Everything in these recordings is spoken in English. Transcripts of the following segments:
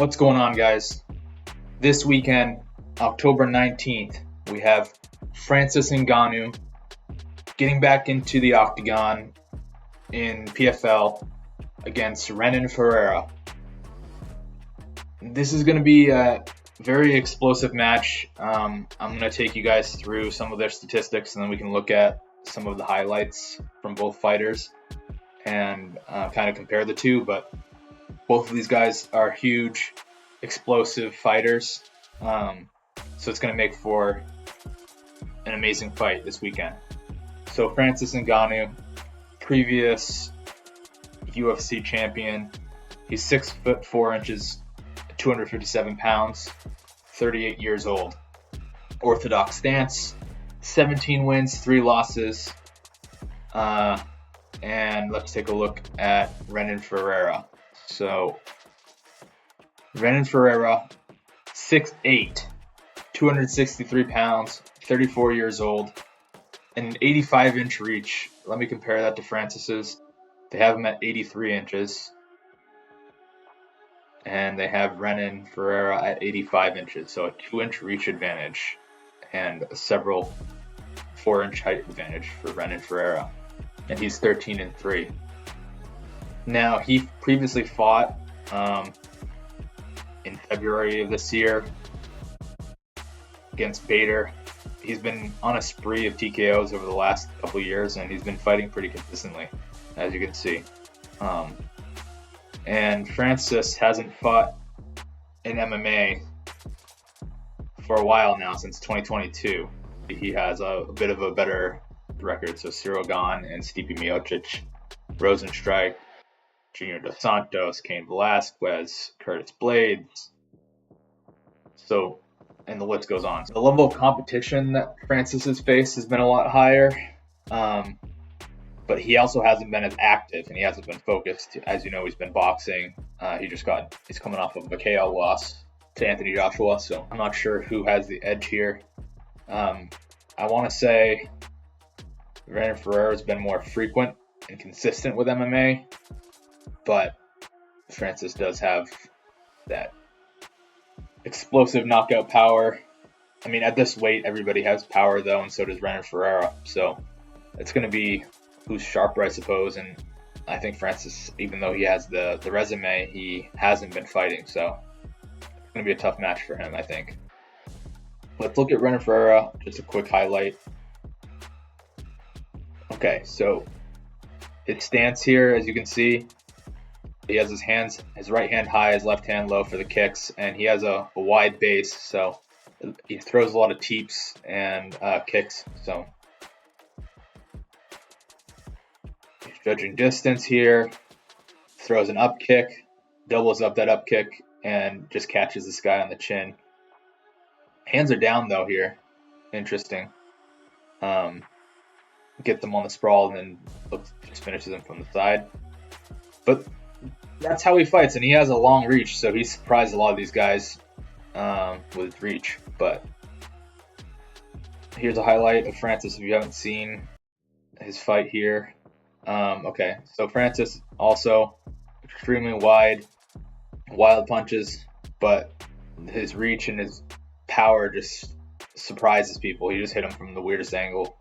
What's going on, guys? This weekend, October 19th, we have Francis Ngannou getting back into the octagon in PFL against Renan Ferreira. This is going to be a very explosive match. I'm going to take you guys through some of their statistics, and then we can look at some of the highlights from both fighters and kind of compare the two. But both of these guys are huge, explosive fighters. So it's going to make for an amazing fight this weekend. So Francis Ngannou, previous UFC champion. He's 6'4", 257 pounds, 38 years old. Orthodox stance, 17 wins, 3 losses. And let's take a look at Renan Ferreira. So Renan Ferreira, 6'8", 263 pounds, 34 years old, and an 85-inch reach. Let me compare that to Francis's. They have him at 83 inches, and they have Renan Ferreira at 85 inches, so a 2-inch reach advantage and several 4-inch height advantage for Renan Ferreira, and he's 13-3. Now, he previously fought in February of this year against Bader. He's been on a spree of TKOs over the last couple of years, and he's been fighting pretty consistently, as you can see. And Francis hasn't fought in MMA for a while now, since 2022. He has a bit of a better record, so Cyril Gane and Stipe Miocic, Rosenstrike, Junior Dos Santos, Cain Velasquez, Curtis Blades. So, and the list goes on. So the level of competition that Francis has faced has been a lot higher, but he also hasn't been as active, and he hasn't been focused. As you know, he's been boxing. He's coming off of a KO loss to Anthony Joshua, so I'm not sure who has the edge here. I want to say Renan Ferreira has been more frequent and consistent with MMA, but Francis does have that explosive knockout power. I mean, at this weight, everybody has power, though, and so does Renan Ferreira. So it's going to be who's sharper, I suppose. And I think Francis, even though he has the resume, he hasn't been fighting. So it's going to be a tough match for him, I think. Let's look at Renan Ferreira, just a quick highlight. Okay, so his stance here, as you can see, he has his right hand high, his left hand low for the kicks, and he has a wide base, so he throws a lot of teeps and kicks. So he's judging distance here, throws an up kick, doubles up that up kick, and just catches this guy on the chin. Hands are down, though, here. Interesting. Get them on the sprawl, and then just finishes them from the side. But that's how he fights, and he has a long reach, so he surprised a lot of these guys with his reach. But here's a highlight of Francis if you haven't seen his fight here. Okay, so Francis also extremely wild punches, but his reach and his power just surprises people. He just hit him from the weirdest angle.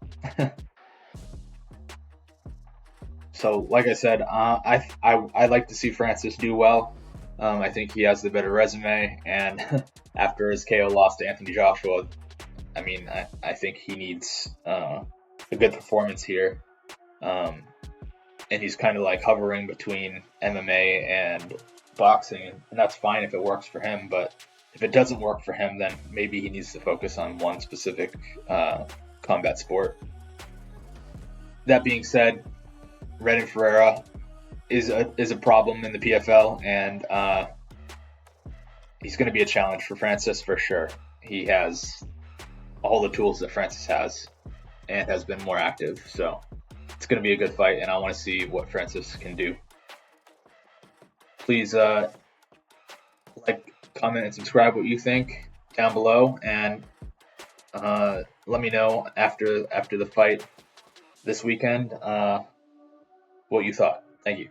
So, like I said, I like to see Francis do well. I think he has the better resume, and after his KO loss to Anthony Joshua, I mean, I think he needs a good performance here. And he's kind of like hovering between MMA and boxing, and that's fine if it works for him. But if it doesn't work for him, then maybe he needs to focus on one specific combat sport. That being said, Renan Ferreira is a problem in the PFL, and he's going to be a challenge for Francis for sure. He has all the tools that Francis has and has been more active, so it's going to be a good fight, and I want to see what Francis can do. Please like, comment, and subscribe what you think down below, and let me know after the fight this weekend what you thought. Thank you.